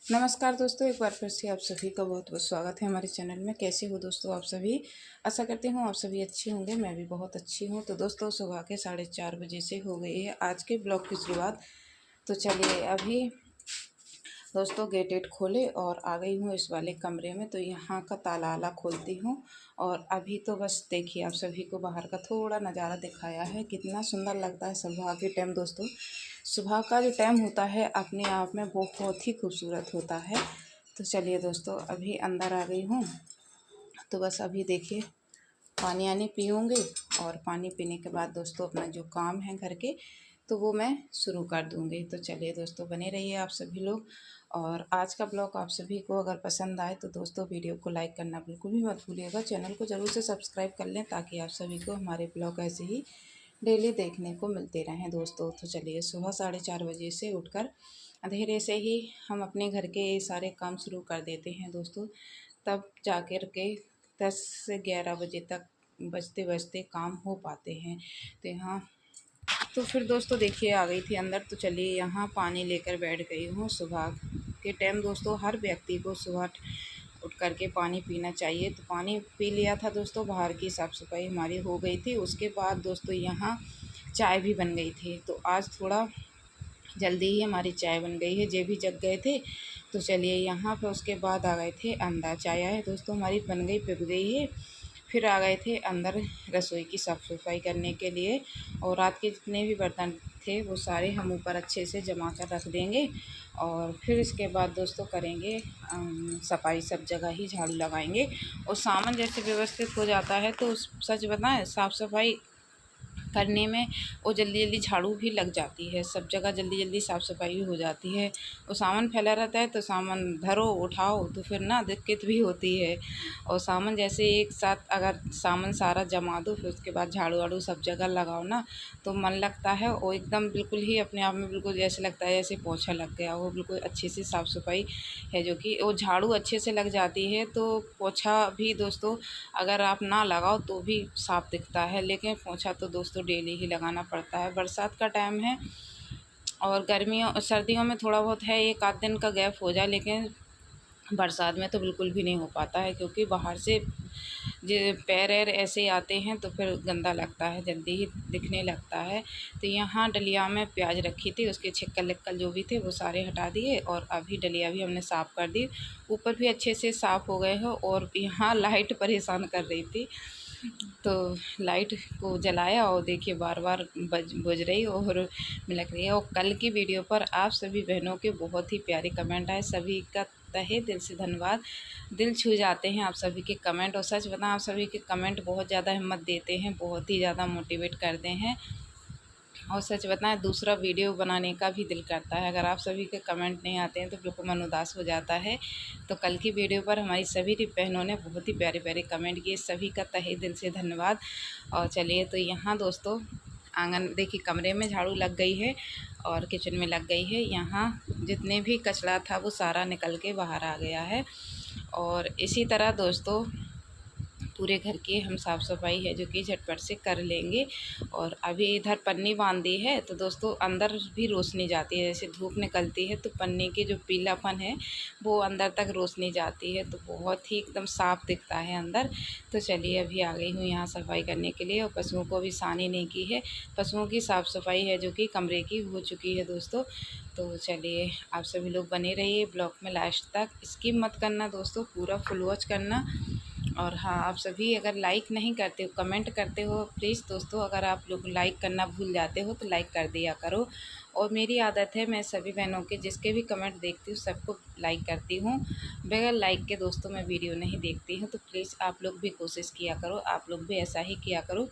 नमस्कार दोस्तों, एक बार फिर से आप सभी का बहुत बहुत स्वागत है हमारे चैनल में। कैसे हो दोस्तों आप सभी? आशा करती हूँ आप सभी अच्छे होंगे। मैं भी बहुत अच्छी हूँ। तो दोस्तों सुबह के 4:30 बजे से हो गई है आज के ब्लॉग की शुरुआत। तो चलिए अभी दोस्तों गेट वेट खोले और आ गई हूँ इस वाले कमरे में। तो यहाँ का ताला वाला खोलती हूँ और अभी तो बस देखिए आप सभी को बाहर का थोड़ा नज़ारा दिखाया है। कितना सुंदर लगता है सुबह के टाइम दोस्तों। सुबह का जो टाइम होता है अपने आप में बहुत ही खूबसूरत होता है। तो चलिए दोस्तों अभी अंदर आ गई हूँ। तो बस अभी देखिए पानी आनी पीऊँगी और पानी पीने के बाद दोस्तों अपना जो काम है घर के तो वो मैं शुरू कर दूँगी। तो चलिए दोस्तों बने रहिए आप सभी लोग। और आज का ब्लॉग आप सभी को अगर पसंद आए तो दोस्तों वीडियो को लाइक करना बिल्कुल भी मत भूलिएगा। चैनल को ज़रूर से सब्सक्राइब कर लें ताकि आप सभी को हमारे ब्लॉग ऐसे ही डेली देखने को मिलते रहें दोस्तों। तो चलिए सुबह 4:30 बजे से उठकर अंधेरे से ही हम अपने घर के सारे काम शुरू कर देते हैं दोस्तों। तब जाकर के 10 से 11 बजे तक बजते बजते काम हो पाते हैं। तो यहाँ तो फिर दोस्तों देखिए आ गई थी अंदर। तो चलिए यहाँ पानी लेकर बैठ गई हूँ। सुबह के टाइम दोस्तों हर व्यक्ति को सुबह उठ कर के पानी पीना चाहिए। तो पानी पी लिया था दोस्तों, बाहर की साफ़ सफाई हमारी हो गई थी। उसके बाद दोस्तों यहाँ चाय भी बन गई थी। तो आज थोड़ा जल्दी ही हमारी चाय बन गई है। जे भी जग गए थे। तो चलिए यहाँ पे उसके बाद आ गए थे अंदर। चाय है दोस्तों हमारी बन गई, पिघ गई है। फिर आ गए थे अंदर रसोई की साफ़ सफाई करने के लिए। और रात के जितने भी बर्तन थे वो सारे हम ऊपर अच्छे से जमा कर रख देंगे। और फिर इसके बाद दोस्तों करेंगे सफाई, सब जगह ही झाड़ू लगाएंगे। और सामान जैसे व्यवस्थित हो जाता है तो सच बताएं साफ़ सफाई करने में वो जल्दी जल्दी झाड़ू भी लग जाती है, सब जगह जल्दी जल्दी साफ़ सफाई भी हो जाती है। और सामान फैला रहता है तो सामान धरो उठाओ तो फिर ना दिक्कत भी होती है। और सामान जैसे एक साथ अगर सामान सारा जमा दो फिर उसके बाद झाड़ू वाड़ू सब जगह लगाओ ना तो मन लगता है और एकदम बिल्कुल ही अपने आप में बिल्कुल जैसे लगता है जैसे पोछा लग गया हो। बिल्कुल अच्छे से साफ़ सफाई है जो कि वो झाड़ू अच्छे से लग जाती है तो पोछा भी दोस्तों अगर आप ना लगाओ तो भी साफ़ दिखता है। लेकिन पोछा तो दोस्तों डेली ही लगाना पड़ता है। बरसात का टाइम है और गर्मियों सर्दियों में थोड़ा बहुत है, एक आध दिन का गैप हो जाए। लेकिन बरसात में तो बिल्कुल भी नहीं हो पाता है क्योंकि बाहर से जो पैर ऐर ऐसे आते हैं तो फिर गंदा लगता है, जल्दी ही दिखने लगता है। तो यहाँ डलिया में प्याज रखी थी, उसके छिक्कल विक्कल जो भी थे वो सारे हटा दिए और अभी डलिया भी हमने साफ़ कर दी। ऊपर भी अच्छे से साफ़ हो गए हो। और यहाँ लाइट परेशान कर रही थी तो लाइट को जलाया और देखिए बार बार बुझ रही और मिलक रही है। और कल की वीडियो पर आप सभी बहनों के बहुत ही प्यारे कमेंट आए, सभी का तहे दिल से धन्यवाद। दिल छू जाते हैं आप सभी के कमेंट। और सच बताएं आप सभी के कमेंट बहुत ज़्यादा हिम्मत देते हैं, बहुत ही ज़्यादा मोटिवेट करते हैं। और सच बताएं दूसरा वीडियो बनाने का भी दिल करता है। अगर आप सभी के कमेंट नहीं आते हैं तो बिल्कुल मन उदास हो जाता है। तो कल की वीडियो पर हमारी सभी बहनों ने बहुत ही प्यारे प्यारे कमेंट किए, सभी का तहे दिल से धन्यवाद। और चलिए तो यहाँ दोस्तों आंगन देखिए कमरे में झाड़ू लग गई है और किचन में लग गई है। यहाँ जितने भी कचरा था वो सारा निकल के बाहर आ गया है। और इसी तरह दोस्तों पूरे घर की हम साफ़ सफाई है जो कि झटपट से कर लेंगे। और अभी इधर पन्नी बांध दी है तो दोस्तों अंदर भी रोशनी जाती है। जैसे धूप निकलती है तो पन्नी की जो पीलापन है वो अंदर तक रोशनी जाती है तो बहुत ही एकदम साफ़ दिखता है अंदर। तो चलिए अभी आ गई हूँ यहाँ सफाई करने के लिए। और पशुओं को भी सानी नहीं की है, पशुओं की साफ़ सफाई है जो कि कमरे की हो चुकी है दोस्तों। तो चलिए आप सभी लोग बने रहिए ब्लॉग में लास्ट तक, स्किप मत करना दोस्तों, पूरा फुल वॉच करना। और हाँ आप सभी अगर लाइक नहीं करते हो कमेंट करते हो प्लीज़ दोस्तों, अगर आप लोग लाइक करना भूल जाते हो तो लाइक कर दिया करो। और मेरी आदत है मैं सभी बहनों के जिसके भी कमेंट देखती हूँ सबको लाइक करती हूँ। बगैर लाइक के दोस्तों मैं वीडियो नहीं देखती हूँ। तो प्लीज़ आप लोग भी कोशिश किया करो, आप लोग भी ऐसा ही किया करो।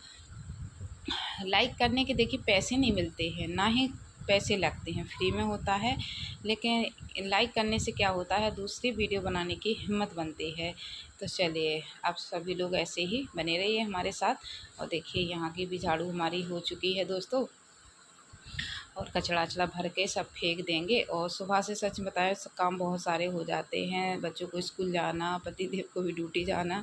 लाइक करने के देखिए पैसे नहीं मिलते हैं, ना ही पैसे लगते हैं, फ्री में होता है। लेकिन लाइक करने से क्या होता है दूसरी वीडियो बनाने की हिम्मत बनती है। तो चलिए आप सभी लोग ऐसे ही बने रहिए हमारे साथ। और देखिए यहाँ की भी झाड़ू हमारी हो चुकी है दोस्तों। और कचड़ा अचड़ा भर के सब फेंक देंगे। और सुबह से सच बताएं काम बहुत सारे हो जाते हैं, बच्चों को स्कूल जाना, पतिदेव को भी ड्यूटी जाना,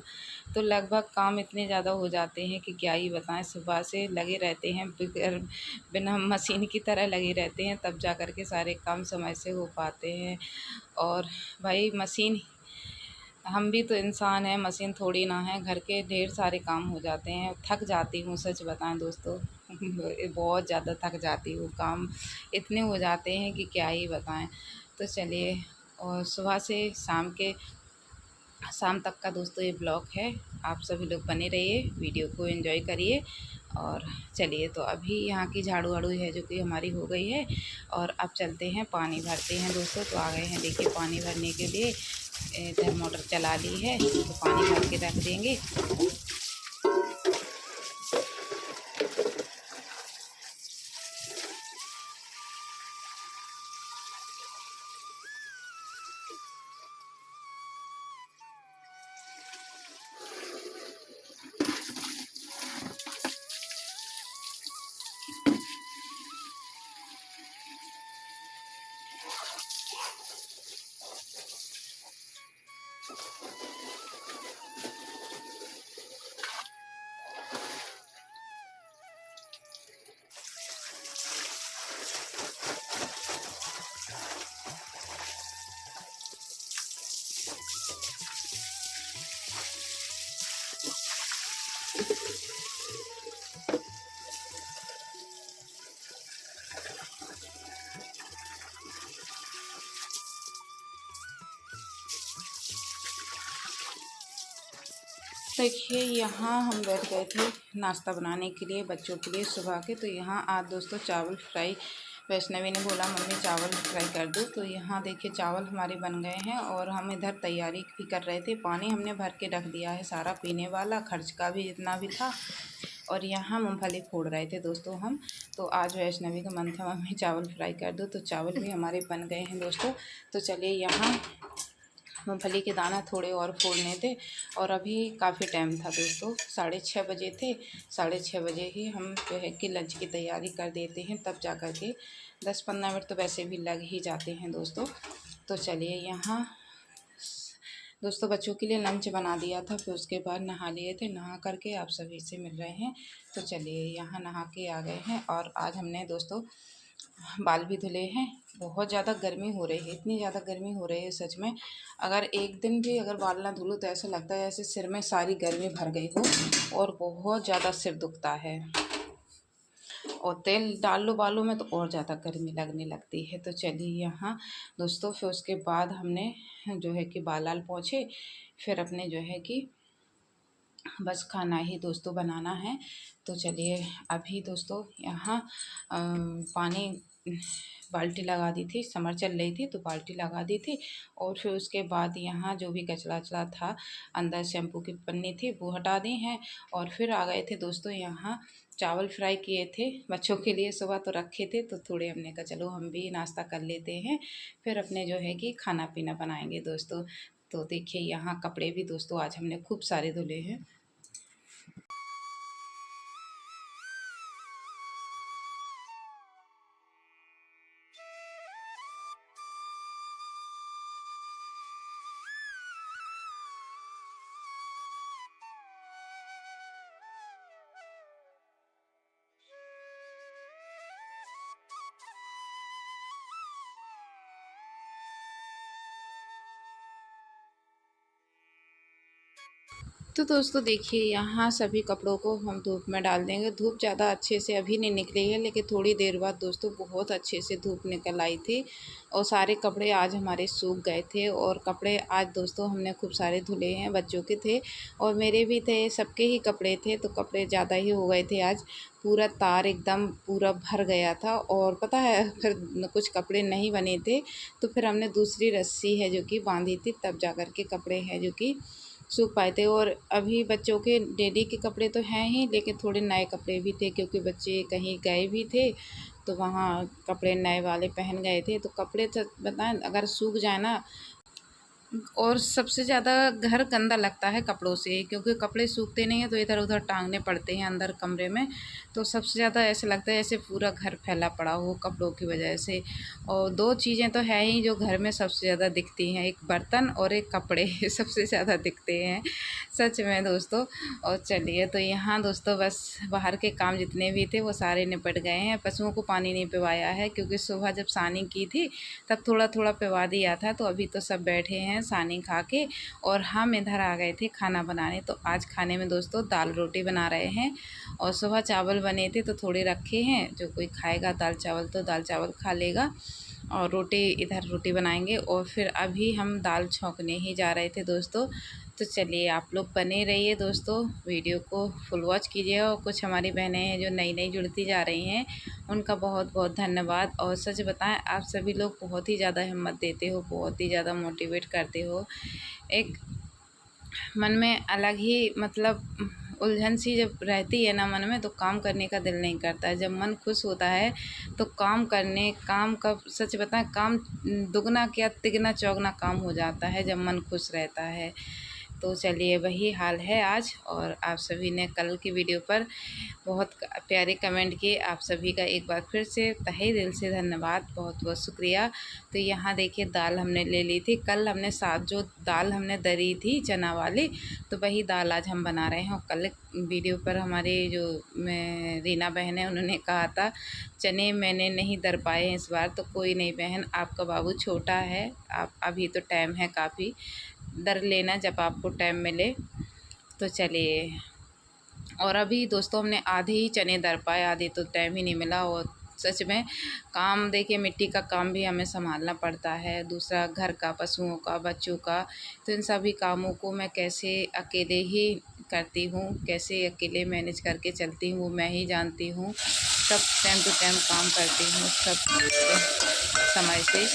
तो लगभग काम इतने ज़्यादा हो जाते हैं कि क्या ही बताएं। सुबह से लगे रहते हैं, बिना मशीन की तरह लगे रहते हैं, तब जा कर के सारे काम समय से हो पाते हैं। और भाई मशीन, हम भी तो इंसान हैं, मशीन थोड़ी ना है। घर के ढेर सारे काम हो जाते हैं, थक जाती हूँ सच बताएं दोस्तों। बहुत ज़्यादा थक जाती हूँ, काम इतने हो जाते हैं कि क्या ही बताएं। तो चलिए, और सुबह से शाम तक का दोस्तों ये ब्लॉग है। आप सभी लोग बने रहिए, वीडियो को एंजॉय करिए। और चलिए, तो अभी यहाँ की झाड़ू वाड़ू है जो कि हमारी हो गई है, और अब चलते हैं पानी भरते हैं दोस्तों। तो आ गए हैं देखिए पानी भरने के लिए, इधर मोटर चला ली है तो पानी भर के रख देंगे। देखिए यहाँ हम बैठ गए थे नाश्ता बनाने के लिए बच्चों के लिए सुबह के। तो यहाँ आज दोस्तों चावल फ्राई, वैष्णवी ने बोला मम्मी चावल फ्राई कर दो, तो यहाँ देखिए चावल हमारे बन गए हैं। और हम इधर तैयारी भी कर रहे थे, पानी हमने भर के रख दिया है सारा पीने वाला, खर्च का भी जितना भी था। और यहाँ मूँगफली फोड़ रहे थे दोस्तों हम। तो आज वैष्णवी का मन था मम्मी चावल फ्राई कर दो, तो चावल भी हमारे बन गए हैं दोस्तों। तो चलिए, यहाँ मूँगफली के दाना थोड़े और फोड़ने थे। और अभी काफ़ी टाइम था दोस्तों, 6:30 बजे थे। 6:30 बजे ही हम जो है कि लंच की तैयारी कर देते हैं, तब जा कर के 10-15 मिनट तो वैसे भी लग ही जाते हैं दोस्तों। तो चलिए, यहाँ दोस्तों बच्चों के लिए लंच बना दिया था, फिर उसके बाद नहा लिए थे, नहा करके आप सभी से मिल रहे हैं। तो चलिए, यहाँ नहा के आ गए हैं। और आज हमने दोस्तों बाल भी धुले हैं। बहुत ज़्यादा गर्मी हो रही है, इतनी ज़्यादा गर्मी हो रही है सच में। अगर एक दिन भी अगर बाल ना धुलो तो ऐसा लगता है जैसे सिर में सारी गर्मी भर गई हो, और बहुत ज़्यादा सिर दुखता है। और तेल डाल लो बालों में तो और ज़्यादा गर्मी लगने लगती है। तो चलिए यहाँ दोस्तों, फिर उसके बाद हमने जो है कि बाल वाल पोंछे, फिर अपने जो है कि बस खाना ही दोस्तों बनाना है। तो चलिए, अभी दोस्तों यहाँ पानी बाल्टी लगा दी थी, समर चल रही थी तो बाल्टी लगा दी थी। और फिर उसके बाद यहाँ जो भी कचरा अचड़ा था, अंदर शैम्पू की पन्नी थी वो हटा दी हैं। और फिर आ गए थे दोस्तों यहाँ, चावल फ्राई किए थे बच्चों के लिए, सुबह तो रखे थे तो थोड़े हमने कहा चलो हम भी नाश्ता कर लेते हैं, फिर अपने जो है कि खाना पीना बनाएंगे दोस्तों। तो देखिए यहाँ कपड़े भी दोस्तों आज हमने खूब सारे धुले हैं। तो दोस्तों देखिए यहाँ सभी कपड़ों को हम धूप में डाल देंगे। धूप ज़्यादा अच्छे से अभी नहीं निकली है, लेकिन थोड़ी देर बाद दोस्तों बहुत अच्छे से धूप निकल आई थी। और सारे कपड़े आज हमारे सूख गए थे। और कपड़े आज दोस्तों हमने खूब सारे धुले हैं, बच्चों के थे और मेरे भी थे, सबके ही कपड़े थे। तो कपड़े ज़्यादा ही हो गए थे आज, पूरा तार एकदम पूरा भर गया था। और पता है फिर कुछ कपड़े नहीं बने थे, तो फिर हमने दूसरी रस्सी है जो कि बांधी थी, तब जा कर के कपड़े हैं जो कि सूख पाए थे। और अभी बच्चों के डेली के कपड़े तो हैं ही, लेकिन थोड़े नए कपड़े भी थे क्योंकि बच्चे कहीं गए भी थे, तो वहाँ कपड़े नए वाले पहन गए थे। तो कपड़े तो बताएं अगर सूख जाए ना, और सबसे ज़्यादा घर गंदा लगता है कपड़ों से, क्योंकि कपड़े सूखते नहीं हैं तो इधर उधर टांगने पड़ते हैं अंदर कमरे में। तो सबसे ज़्यादा ऐसा लगता है जैसे पूरा घर फैला पड़ा हो कपड़ों की वजह से। और दो चीज़ें तो है ही जो घर में सबसे ज़्यादा दिखती हैं, एक बर्तन और एक कपड़े सबसे ज़्यादा दिखते हैं सच में दोस्तों। और चलिए, तो यहाँ दोस्तों बस बाहर के काम जितने भी थे वो सारे निपट गए हैं। पशुओं को पानी नहीं पिवाया है, क्योंकि सुबह जब सानी की थी तब थोड़ा थोड़ा पिवा दिया था। तो अभी तो सब बैठे हैं सानी खा के, और हम इधर आ गए थे खाना बनाने। तो आज खाने में दोस्तों दाल रोटी बना रहे हैं, और सुबह चावल बने थे तो थोड़े रखे हैं, जो कोई खाएगा दाल चावल तो दाल चावल खा लेगा, और रोटी इधर रोटी बनाएंगे। और फिर अभी हम दाल छौंकने ही जा रहे थे दोस्तों। तो चलिए, आप लोग बने रहिए दोस्तों, वीडियो को फुल वॉच कीजिए। और कुछ हमारी बहनें हैं जो नई नई जुड़ती जा रही हैं, उनका बहुत बहुत धन्यवाद। और सच बताएं, आप सभी लोग बहुत ही ज़्यादा हिम्मत देते हो, बहुत ही ज़्यादा मोटिवेट करते हो। एक मन में अलग ही मतलब उलझन सी जब रहती है ना मन में, तो काम करने का दिल नहीं करता है। जब मन खुश होता है तो काम का सच बताएं, काम दुगना क्या तिगना चौगना काम हो जाता है जब मन खुश रहता है। तो चलिए, वही हाल है आज। और आप सभी ने कल की वीडियो पर बहुत प्यारे कमेंट किए, आप सभी का एक बार फिर से तहे दिल से धन्यवाद, बहुत बहुत शुक्रिया। तो यहाँ देखिए, दाल हमने ले ली थी। कल हमने साथ जो दाल हमने दरी थी चना वाली, तो वही दाल आज हम बना रहे हैं। और कल वीडियो पर हमारे जो रीना बहन है, उन्होंने कहा था चने मैंने नहीं दर पाए हैं इस बार। तो कोई नहीं बहन, आपका बाबू छोटा है, आप अभी तो टाइम है काफ़ी, दर लेना जब आपको टाइम मिले। तो चलिए, और अभी दोस्तों हमने आधे ही चने दर पाए, आधे तो टाइम ही नहीं मिला। और सच में काम देखिए, मिट्टी का काम भी हमें संभालना पड़ता है, दूसरा घर का, पशुओं का, बच्चों का। तो इन सभी कामों को मैं कैसे अकेले ही करती हूँ, कैसे अकेले मैनेज करके चलती हूँ, मैं ही जानती हूँ। सब टाइम टू टाइम काम करती हूँ, सब समय से।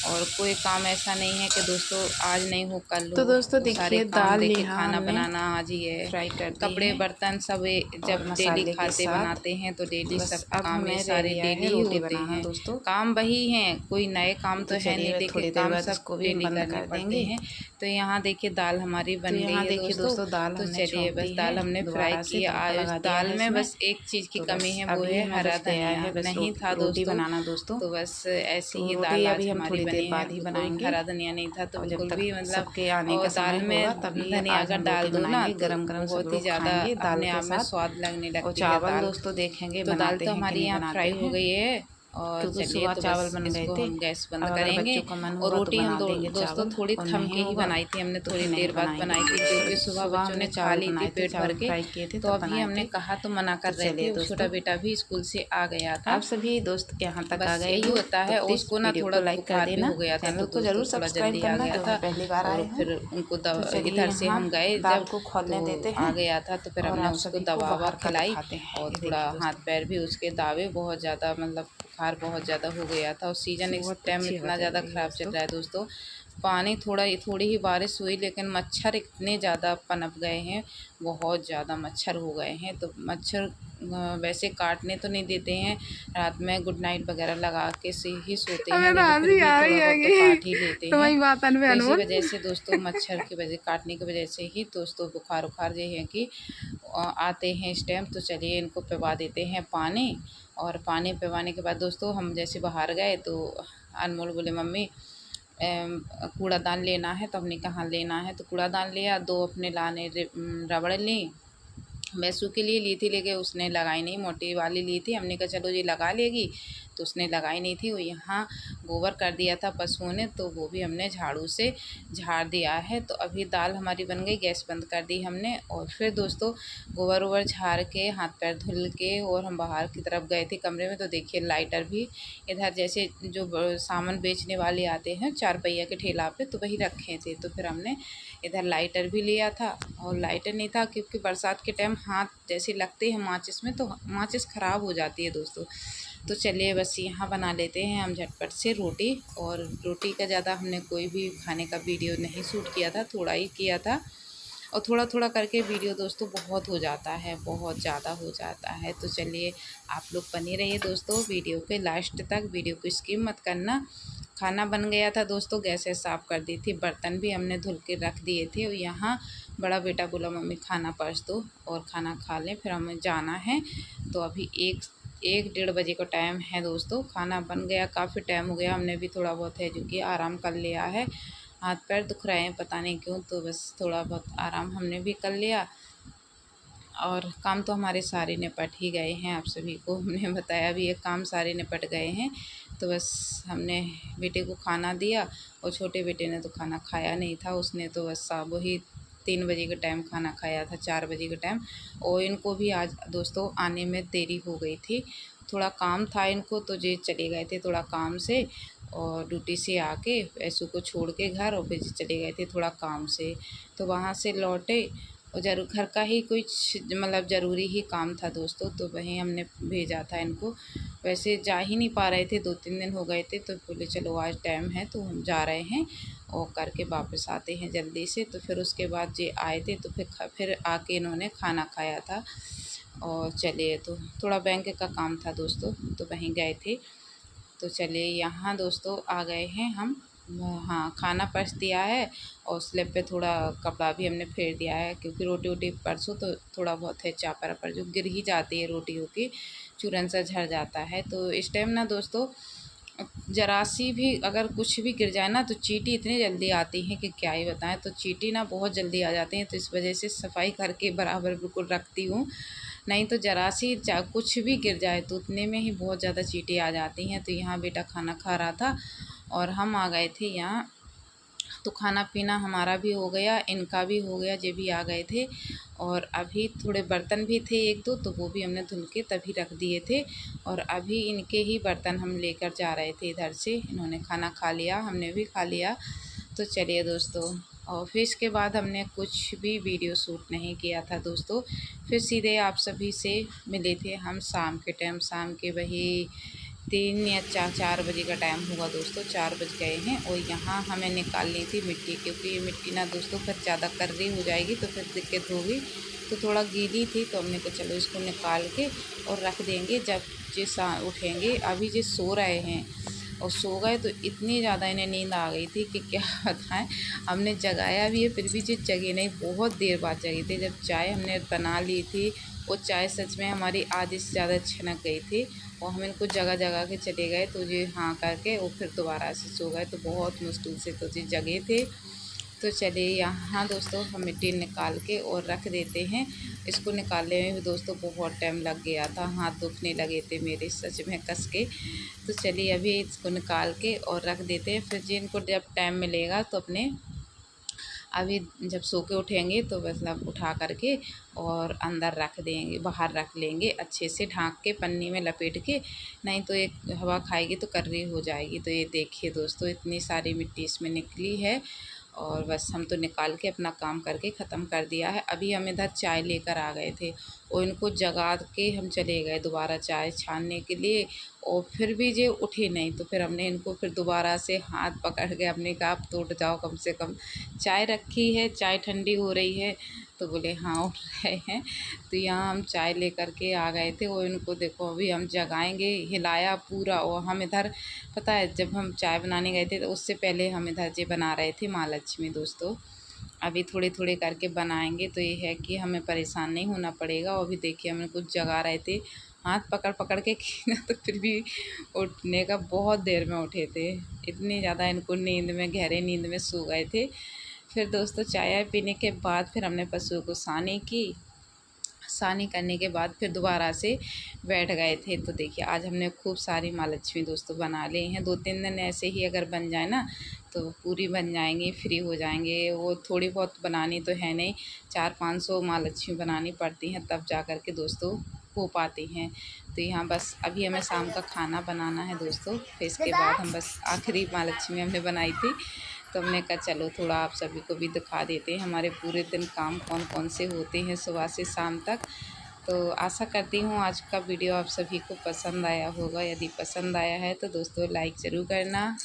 और कोई काम ऐसा नहीं है कि दोस्तों आज नहीं हो कल हो। तो दोस्तों सारे देखिए, काम दाल देखिए, यहाँ खाना हमने बनाना आज ही है, फ्राई कर दी कपड़े है बर्तन सब जब डेली मसाले के खाते साथ। बनाते हैं तो डेली बस सब अब काम ये हमें सारे रह गया डेली है ही रोटी होते बनाना हैं। दोस्तों। काम वही हैं, कोई नए काम तो है चलिए, नहीं, बस देखिए थोड़ी देर काम बाद सब इसको भी डेली बंद करने कर पड़ते देंगे। हैं। तो यहाँ देखिए दाल हमारी तो बन गई यहाँ है देखिए दोस्तों, दाल तो हमने चलिए, छौंक बस दी है, दाल हमने फ्राई दोबारा से की। तड़का आज लगा दिया दाल है में इसमें। बस एक चीज़ की तो कमी बस है, वो अभी है हमें हरा बस गया धनिया, है बस नहीं था रोटी दोस्तों। बनाना दोस्तों। तो बस ऐसी तो ही रोटी दाल अभी आज हम हमारी थोड़ी देर बनी है, बाद ही कोई बनाएंगे, हरा धनिया नहीं था तो और जब बिल्कुल तक भी मतलब। सबके आने और का दाल समय होगा में तभी धनिया आज अगर हम डाल रोटी दो ना बनाएंगे। तो गरम गरम सब बहुत ही लोग ज़्यादा खाएंगे दाल अपने के आप में साथ। स्वाद लगने और लगती है चावल दाल। दोस्तों देखेंगे तो दाल बनाते तो हैं कि हमारी नहीं यहाँ बनाते फ्राई हो हैं, गई है। और क्योंकि चलिए, सुबह तो बस चावल बन गए इसको थे। हम गैस बंद अब अगर करेंगे। बच्चों का मन और हुआ तो रोटी हम बना देंगे दोस्तों चावल, थोड़ी और थम नहीं के ही हुआ बनाई थी, हमने तो थोड़ी फिर नहीं देर बाद बनाएंगे। बनाई थी, क्योंकि सुबह सुबह बच्चों ने हमने खा चावल ली थी बनाए थे, पेट भर चावल के। फ्राई किए थे तो तब अभी बनाए हमने थे। कहा तो मना तो कर रहे थे, चलिए और छोटा दोस्तों, बेटा भी स्कूल से आ गया था। आप सभी दोस्त यहाँ तक आ बस गए यही हो होता तो है, और प्लीज़ उसको ना वीडियो थोड़ा को लाइक कर बुखार भी देना, हो गया था, चैनल तो को दोस्तों ज़रूर थोड़ा सब्सक्राइब जल्दी आ करना गया जो भी था। पहली बार और आए हैं। फिर उनको तो चलिए, इधर से यहाँ हम गए दाल जब, को तो खौलने देते आ हैं गया था। तो फिर और हमने आप उसको सभी को दवा ववा बाहर का खिलाई, दिखाते हैं। और ये थोड़ा देखिए हाथ दोस्तों, पैर भी उसके दावे, बहुत ज़्यादा मतलब बुखार बहुत ज़्यादा हो गया था। और सीज़न इस बहुत टाइम अच्छी हवा इतना चल ज़्यादा रही है ख़राब चल दोस्तों। रहा है दोस्तों। पानी थोड़ी ही बारिश हुई, लेकिन मच्छर इतने ज़्यादा पनप गए हैं, बहुत ज़्यादा मच्छर हो गए हैं। तो मच्छर वैसे काटने तो नहीं देते हैं, रात में गुड नाइट वगैरह लगा के से ही सोते हैं, लेकिन फिर भी थोड़ा बहुत तो काट ही लेते हैं। तो इसी वजह से दोस्तों, मच्छर की वजह काटने की वजह से ही दोस्तों बुखार उखार जो है कि आते हैं इस टाइम। तो चलिए, इनको पिवा देते हैं पानी। और पानी पिवाने के बाद दोस्तों हम जैसे बाहर गए तो अनमोल बोले मम्मी कूड़ादान लेना है। तो हमने कहा लेना है, तो कूड़ादान लिया। दो अपने लाने रबड़ ली, भैंसों के लिए ली थी, लेकिन उसने लगाई नहीं, मोटी वाली ली थी। हमने कहा चलो ये लगा लेगी, तो उसने लगाई नहीं थी। वो यहाँ गोबर कर दिया था पशुओं ने, तो वो भी हमने झाड़ू से झाड़ दिया है। तो अभी दाल हमारी बन गई, गैस बंद कर दी हमने। और फिर दोस्तों गोबर वोबर झाड़ के हाथ पैर धुल के और हम बाहर की तरफ गए थे कमरे में। तो देखिए लाइटर भी इधर जैसे जो सामान बेचने वाले आते हैं 4 पहिया के ठेला पे, तो वही रखे थे। तो फिर हमने इधर लाइटर भी लिया था, और लाइटर नहीं था क्योंकि बरसात के टाइम हाथ जैसे लगते हैं माचिस में, तो माचिस ख़राब हो जाती है दोस्तों। तो चलिए, बस यहाँ बना लेते हैं हम झटपट से रोटी। और रोटी का ज़्यादा हमने कोई भी खाने का वीडियो नहीं शूट किया था, थोड़ा ही किया था। और थोड़ा थोड़ा करके वीडियो दोस्तों बहुत हो जाता है, बहुत ज़्यादा हो जाता है। तो चलिए, आप लोग बने रहिए दोस्तों वीडियो के लास्ट तक, वीडियो को स्किप मत करना। खाना बन गया था दोस्तों, गैसें साफ़ कर दी थी, बर्तन भी हमने धुल के रख दिए थे। और यहाँ बड़ा बेटा बोला मम्मी खाना परस दो और खाना खा लें, फिर हमें जाना है। तो अभी 1-1:30 बजे का टाइम है दोस्तों। खाना बन गया, काफ़ी टाइम हो गया, हमने भी थोड़ा बहुत है जो कि आराम कर लिया है। हाथ पैर दुख रहे हैं पता नहीं क्यों, तो बस थोड़ा बहुत आराम हमने भी कर लिया। और काम तो हमारे सारे निपट ही गए हैं, आप सभी को हमने बताया भी, ये काम सारे निपट गए हैं। तो बस हमने बेटे को खाना दिया और छोटे बेटे ने तो खाना खाया नहीं था, उसने तो बस वही 3 बजे के टाइम खाना खाया था, 4 बजे के टाइम। और इनको भी आज दोस्तों आने में देरी हो गई थी, थोड़ा काम था इनको, तो ये चले गए थे थोड़ा काम से, और ड्यूटी से आके ऐसू को छोड़ के घर, और फिर चले गए थे थोड़ा काम से। तो वहाँ से लौटे और घर का ही कुछ मतलब ज़रूरी ही काम था दोस्तों, तो वहीं हमने भेजा था इनको। वैसे जा ही नहीं पा रहे थे, 2-3 दिन हो गए थे, तो बोले चलो आज टाइम है तो हम जा रहे हैं और करके वापस आते हैं जल्दी से। तो फिर उसके बाद ये आए थे, तो फिर आके इन्होंने खाना खाया था और चले। तो थोड़ा बैंक का काम था दोस्तों, तो वहीं गए थे। तो चलिए यहाँ दोस्तों आ गए हैं हम। हाँ, खाना परस दिया है और स्लैब पे थोड़ा कपड़ा भी हमने फेर दिया है, क्योंकि रोटी वोटी परसों तो थोड़ा बहुत है चापर पर जो गिर ही जाती है रोटियों की, चूरन सा झड़ जाता है। तो इस टाइम ना दोस्तों ज़रा सी भी अगर कुछ भी गिर जाए ना तो चींटी इतनी जल्दी आती हैं कि क्या ही बताएं। तो चींटी ना बहुत जल्दी आ जाती हैं, तो इस वजह से सफाई करके बराबर बिल्कुल रखती हूँ, नहीं तो ज़रा सी कुछ भी गिर जाए तो उतने में ही बहुत ज़्यादा चींटी आ जाती हैं। तो यहाँ बेटा खाना खा रहा था और हम आ गए थे यहाँ, तो खाना पीना हमारा भी हो गया, इनका भी हो गया, ये भी आ गए थे। और अभी थोड़े बर्तन भी थे 1-2, तो वो भी हमने धुल के तभी रख दिए थे। और अभी इनके ही बर्तन हम लेकर जा रहे थे इधर से, इन्होंने खाना खा लिया, हमने भी खा लिया। तो चलिए दोस्तों, और फिर इसके बाद हमने कुछ भी वीडियो शूट नहीं किया था दोस्तों। फिर सीधे आप सभी से मिले थे हम शाम के टाइम, शाम के वही 3 या 4 बजे का टाइम होगा दोस्तों, 4 बज गए हैं। और यहाँ हमें निकालनी थी मिट्टी, क्योंकि ये मिट्टी ना दोस्तों फिर ज़्यादा कर्री हो जाएगी तो फिर दिक्कत होगी। तो थोड़ा गीली थी, तो हमने कहा चलो इसको निकाल के और रख देंगे, जब जिस उठेंगे। अभी जिस सो रहे हैं और सो गए, तो इतनी ज़्यादा इन्हें नींद आ गई थी कि क्या बताएं। हमने जगाया भी है फिर भी जिस जगे नहीं, बहुत देर बाद जगी थी। जब चाय हमने बना ली थी, वो चाय सच में हमारी आधी से ज़्यादा छनक गई थी, और हम इनको जगह जगह के चले गए, तो ये हाँ करके वो फिर दोबारा से सो गए। तो बहुत मुश्किल से तो ये जगे थे। तो चलिए यहाँ दोस्तों हम मिट्टी निकाल के और रख देते हैं। इसको निकालने में भी दोस्तों बहुत टाइम लग गया था, हाथ दुखने लगे थे मेरे सच में कस के। तो चलिए अभी इसको निकाल के और रख देते हैं, फिर जिनको जब टाइम मिलेगा तो अपने अभी जब सो के उठेंगे तो मतलब उठा करके और अंदर रख देंगे, बाहर रख लेंगे अच्छे से ढाँक के, पन्नी में लपेट के, नहीं तो एक हवा खाएगी तो कर्री हो जाएगी। तो ये देखिए दोस्तों इतनी सारी मिट्टी इसमें निकली है, और बस हम तो निकाल के अपना काम करके ख़त्म कर दिया है। अभी हम इधर चाय लेकर आ गए थे और इनको जगा के हम चले गए दोबारा चाय छानने के लिए, और फिर भी ये उठे नहीं। तो फिर हमने इनको फिर दोबारा से हाथ पकड़ के हमने कहा अब तो उठ जाओ, कम से कम चाय रखी है, चाय ठंडी हो रही है। तो बोले हाँ उठ रहे हैं। तो यहाँ हम चाय लेकर के आ गए थे, और इनको देखो अभी हम जगाएंगे, हिलाया पूरा। और हम इधर पता है जब हम चाय बनाने गए थे तो उससे पहले हम इधर जे बना रहे थे माँ लक्ष्मी दोस्तों। अभी थोड़े थोड़े करके बनाएंगे, तो ये है कि हमें परेशान नहीं होना पड़ेगा। और अभी देखिए हमें कुछ जगा रहे थे, हाथ पकड़ पकड़ के खींचा, तो फिर भी उठने का बहुत देर में उठे थे, इतनी ज़्यादा इनको नींद में, गहरे नींद में सो गए थे। फिर दोस्तों चाय पीने के बाद फिर हमने पशुओं को सानी की, सानी करने के बाद फिर दोबारा से बैठ गए थे। तो देखिए आज हमने खूब सारी माँ लक्ष्मी दोस्तों बना ली हैं। 2-3 दिन ऐसे ही अगर बन जाए ना तो पूरी बन जाएंगी, फ्री हो जाएंगे। वो थोड़ी बहुत बनानी तो है नहीं, 400-500 माँ लक्ष्मी बनानी पड़ती हैं तब जा कर के दोस्तों हो पाती हैं। तो यहाँ बस अभी हमें शाम का खाना बनाना है दोस्तों, फिर इसके बाद हम बस आखिरी माँ लक्ष्मी हमने बनाई थी। तो हमने कहा चलो थोड़ा आप सभी को भी दिखा देते हैं हमारे पूरे दिन काम कौन कौन से होते हैं सुबह से शाम तक। तो आशा करती हूँ आज का वीडियो आप सभी को पसंद आया होगा। यदि पसंद आया है तो दोस्तों लाइक ज़रूर करना।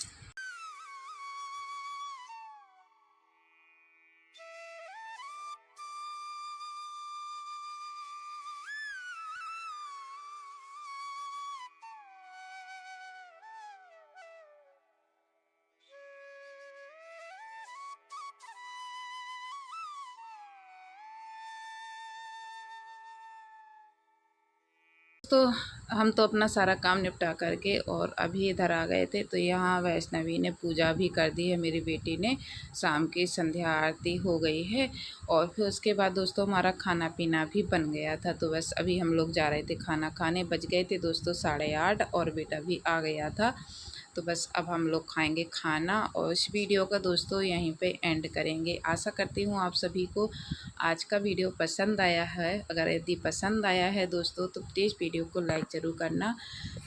तो हम तो अपना सारा काम निपटा करके और अभी इधर आ गए थे। तो यहाँ वैष्णवी ने पूजा भी कर दी है, मेरी बेटी ने। शाम की संध्या आरती हो गई है और फिर उसके बाद दोस्तों हमारा खाना पीना भी बन गया था। तो बस अभी हम लोग जा रहे थे खाना खाने। बज गए थे दोस्तों 8:30 और बेटा भी आ गया था। तो बस अब हम लोग खाएंगे खाना और इस वीडियो का दोस्तों यहीं पे एंड करेंगे। आशा करती हूँ आप सभी को आज का वीडियो पसंद आया है। अगर यदि पसंद आया है दोस्तों तो प्लीज़ वीडियो को लाइक ज़रूर करना,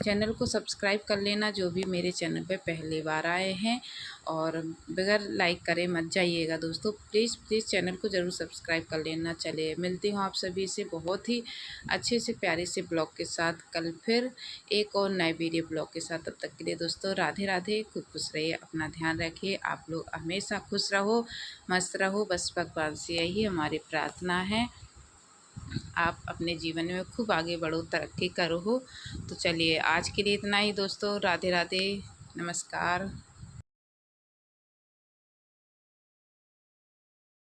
चैनल को सब्सक्राइब कर लेना जो भी मेरे चैनल पे पहली बार आए हैं, और बगैर लाइक करे मत जाइएगा दोस्तों। प्लीज़ चैनल को ज़रूर सब्सक्राइब कर लेना। चलिए मिलती हूँ आप सभी से बहुत ही अच्छे से प्यारे से ब्लॉग के साथ कल फिर एक और नए वीडियो ब्लॉग के साथ। तब तक के लिए दोस्तों राधे राधे, खूब खुश रहिए, अपना ध्यान रखिए। आप लोग हमेशा खुश रहो, मस्त रहो, बस भगवान से यही हमारी प्रार्थना है। आप अपने जीवन में खूब आगे बढ़ो, तरक्की करो। तो चलिए आज के लिए इतना ही दोस्तों। राधे राधे, नमस्कार।